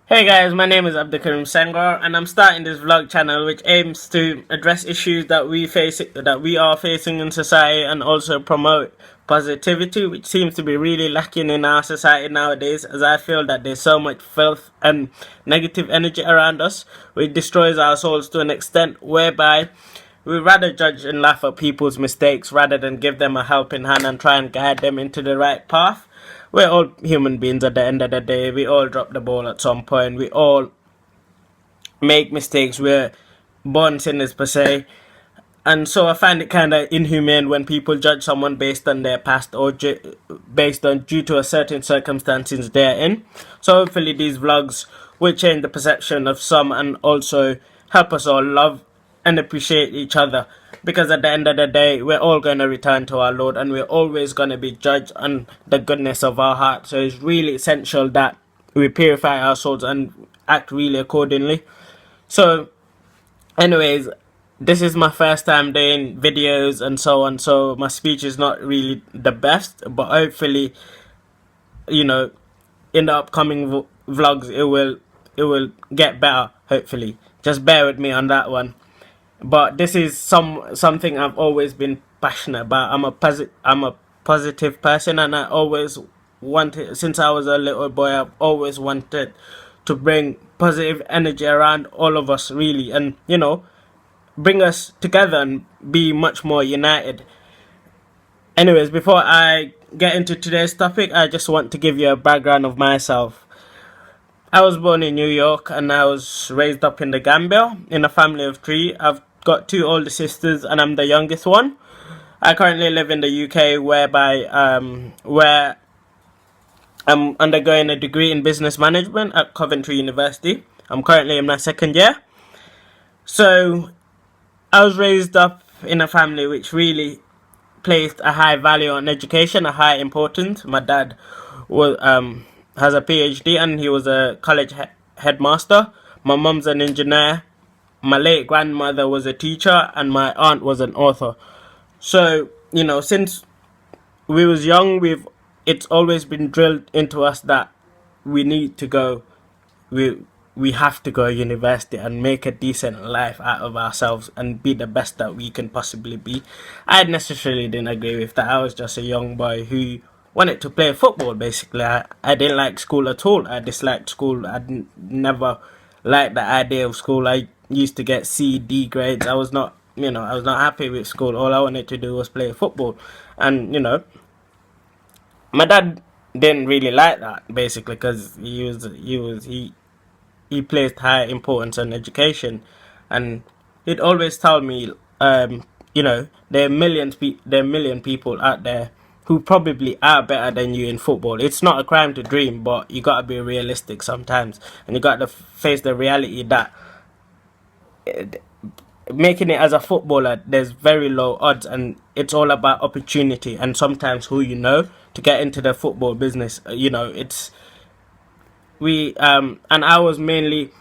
Hey guys, my name is Karimzy and I'm starting this vlog channel which aims to address issues that we are facing in society and also promote positivity, which seems to be really lacking in our society nowadays, as I feel that there's so much filth and negative energy around us which destroys our souls to an extent whereby we rather judge and laugh at people's mistakes rather than give them a helping hand and try and guide them into the right path. We're all human beings at the end of the day. We all drop the ball at some point. We all make mistakes. We're born sinners per se. And so I find it kind of inhumane when people judge someone based on their past or based on due to a certain circumstances they're in. So hopefully these vlogs will change the perception of some and also help us all love and appreciate each other, because at the end of the day we're all going to return to our Lord and we're always going to be judged on the goodness of our heart. So it's really essential that we purify our souls and act really accordingly. So anyways, this is my first time doing videos and so on, so my speech is not really the best, but hopefully, you know, in the upcoming vlogs it will get better, hopefully. Just bear with me on that one. But this is something I've always been passionate about. I'm a positive person, and I always wanted, since I was a little boy, I've always wanted to bring positive energy around all of us, really, and bring us together and be much more united. Anyways, before I get into today's topic, I just want to give you a background of myself. I was born in New York and I was raised up in the Gambia in a family of three. I've got two older sisters and I'm the youngest one. I currently live in the UK, where I'm undergoing a degree in business management at Coventry University. I'm currently in my second year. So I was raised up in a family which really placed a high value on education, a high importance. My dad was has a PhD and he was a college headmaster. My mum's an engineer. My late grandmother was a teacher, and my aunt was an author. So since we was young, it's always been drilled into us that we need to go we we have to go to university and make a decent life out of ourselves and be the best that we can possibly be. I necessarily didn't agree with that. I was just a young boy who wanted to play football, basically. I didn't like school at all. I disliked school. Never liked the idea of school. I used to get C, D grades. I was not happy with school. All I wanted to do was play football. And my dad didn't really like that, basically, because he placed high importance on education, and he'd always tell me, there are million people out there who probably are better than you in football. It's not a crime to dream, but you gotta be realistic sometimes, and you gotta face the reality that making it as a footballer, there's very low odds, and it's all about opportunity and sometimes who you know to get into the football business. It's we and I wanted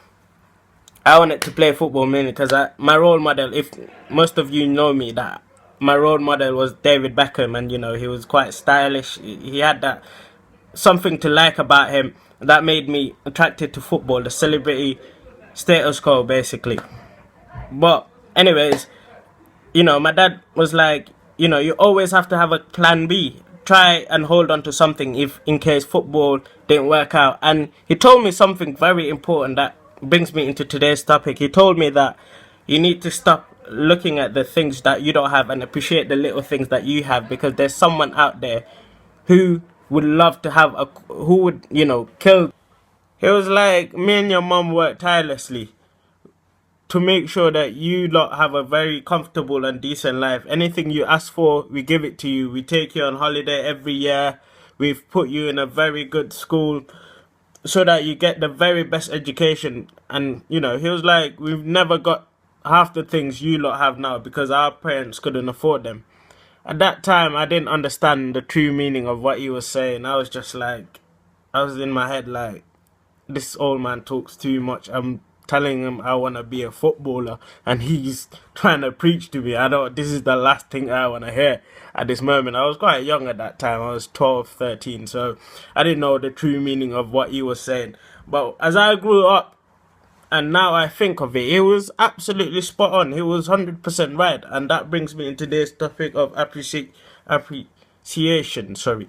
to play football mainly because my role model, if most of you know me, that my role model was David Beckham, and he was quite stylish. He had that something to like about him that made me attracted to football, the celebrity status quo, basically. But anyways, my dad was like, you always have to have a plan B. Try and hold on to something if in case football didn't work out. And he told me something very important that brings me into today's topic. He told me that you need to stop looking at the things that you don't have and appreciate the little things that you have, because there's someone out there who would love to have who would, kill. He was like, me and your mom work tirelessly to make sure that you lot have a very comfortable and decent life. Anything you ask for, we give it to you. We take you on holiday every year. We've put you in a very good school so that you get the very best education. And, he was like, we've never got half the things you lot have now because our parents couldn't afford them. At that time, I didn't understand the true meaning of what he was saying. I was just like, I was in my head like, this old man talks too much. telling him I want to be a footballer, and he's trying to preach to me. I don't. This is the last thing I want to hear at this moment. I was quite young at that time. I was 12, 13, so I didn't know the true meaning of what he was saying. But as I grew up, and now I think of it, he was absolutely spot on. He was 100% right, and that brings me into today's topic of appreciation. Sorry,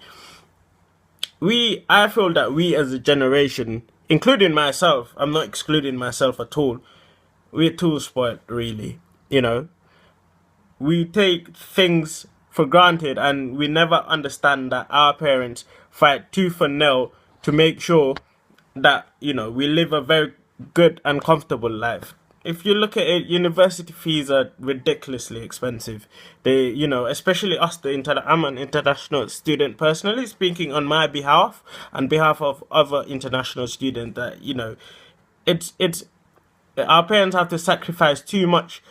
I feel that we as a generation, including myself, I'm not excluding myself at all, we're too spoiled, really. You know, we take things for granted, and we never understand that our parents fight tooth and nail to make sure that, we live a very good and comfortable life. If you look at it, university fees are ridiculously expensive. They, especially us, I'm an international student. Personally speaking, on my behalf and behalf of other international students, that it's our parents have to sacrifice too much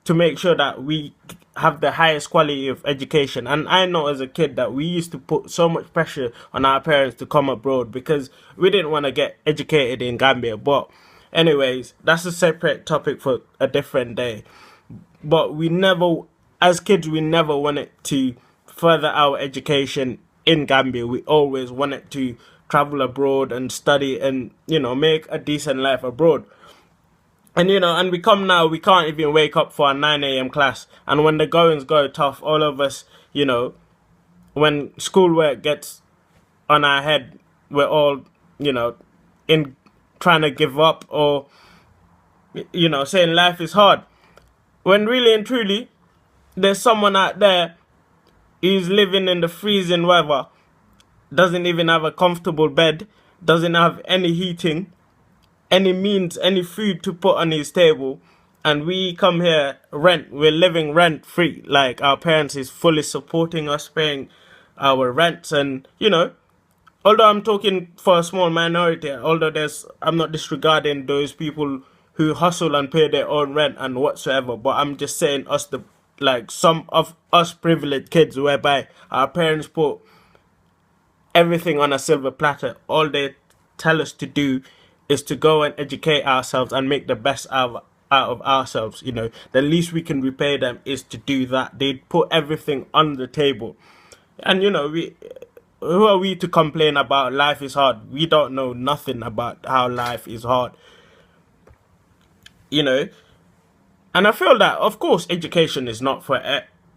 to make sure that we have the highest quality of education. And I know as a kid that we used to put so much pressure on our parents to come abroad because we didn't want to get educated in Gambia. But anyways, that's a separate topic for a different day. But we never, as kids, we never wanted to further our education in Gambia. We always wanted to travel abroad and study and, make a decent life abroad. And and we come now, we can't even wake up for a 9 a.m. class. And when the goings go tough, all of us, when schoolwork gets on our head, we're all, in trying to give up, or, saying life is hard. When really and truly, there's someone out there who's living in the freezing weather, doesn't even have a comfortable bed, doesn't have any heating, any means, any food to put on his table, and we come here we're living rent free. Like, our parents is fully supporting us, paying our rents. And although I'm talking for a small minority, I'm not disregarding those people who hustle and pay their own rent and whatsoever, but I'm just saying some of us privileged kids, whereby our parents put everything on a silver platter. All they tell us to do is to go and educate ourselves and make the best out of ourselves. The least we can repay them is to do that. They put everything on the table. And who are we to complain about life is hard? We don't know nothing about how life is hard. And I feel that, of course, education is not for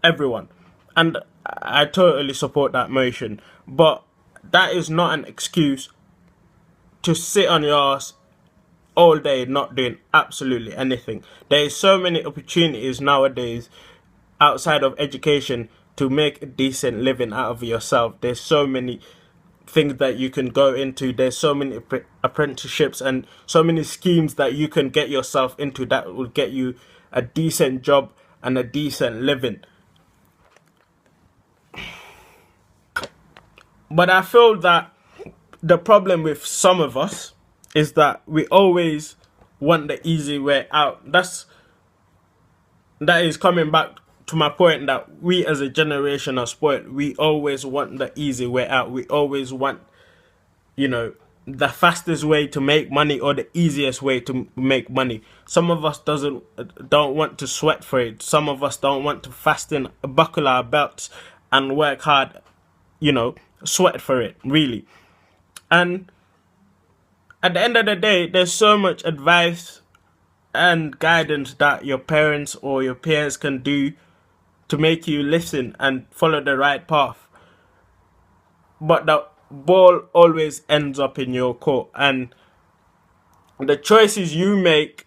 everyone. And I totally support that motion. But that is not an excuse to sit on your ass all day not doing absolutely anything. There is so many opportunities nowadays outside of education to make a decent living out of yourself. There's so many things that you can go into. There's so many apprenticeships and so many schemes that you can get yourself into that will get you a decent job and a decent living. But I feel that the problem with some of us is that we always want the easy way out. That is coming back to my point that we as a generation are spoiled. We always want the easy way out. We always want, the fastest way to make money or the easiest way to make money. Some of us don't want to sweat for it. Some of us don't want to fasten, buckle our belts and work hard, sweat for it, really. And at the end of the day, there's so much advice and guidance that your parents or your peers can do to make you listen and follow the right path. But the ball always ends up in your court, and the choices you make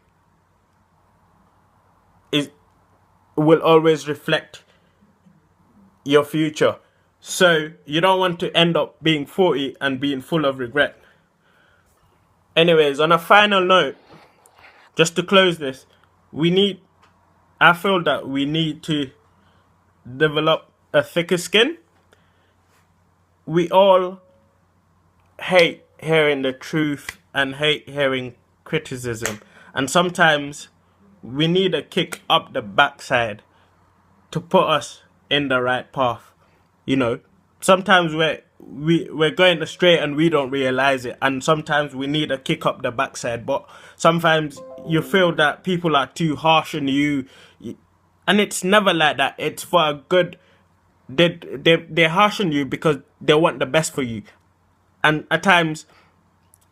will always reflect your future. So you don't want to end up being 40 and being full of regret. Anyways, on a final note, just to close this, I feel that we need to develop a thicker skin. We all hate hearing the truth and hate hearing criticism. And sometimes we need a kick up the backside to put us in the right path. Sometimes we're going astray and we don't realize it, and sometimes we need a kick up the backside. But sometimes you feel that people are too harsh on you, and it's never like that. It's for a good. They're harsh on you because they want the best for you, and at times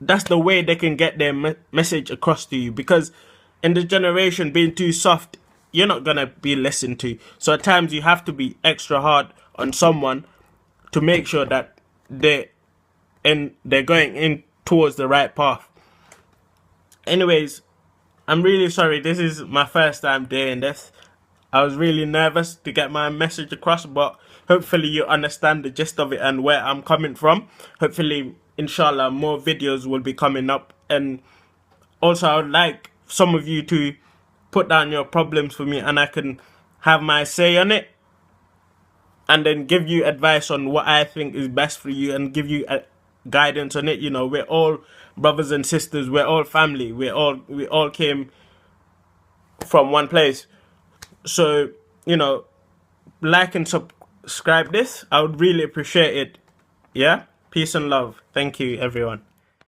that's the way they can get their message across to you. Because in this generation, being too soft, you're not gonna be listened to. So at times you have to be extra hard on someone to make sure that they're going in towards the right path. Anyways, I'm really sorry. This is my first time doing this. I was really nervous to get my message across, but hopefully you understand the gist of it and where I'm coming from. Hopefully, inshallah, more videos will be coming up. And also, I would like some of you to put down your problems for me, and I can have my say on it, and then give you advice on what I think is best for you, and give you guidance on it. You know, we're all brothers and sisters. We're all family. We all came from one place. So, you know, like and subscribe this. I would really appreciate it. Yeah? Peace and love. Thank you, everyone.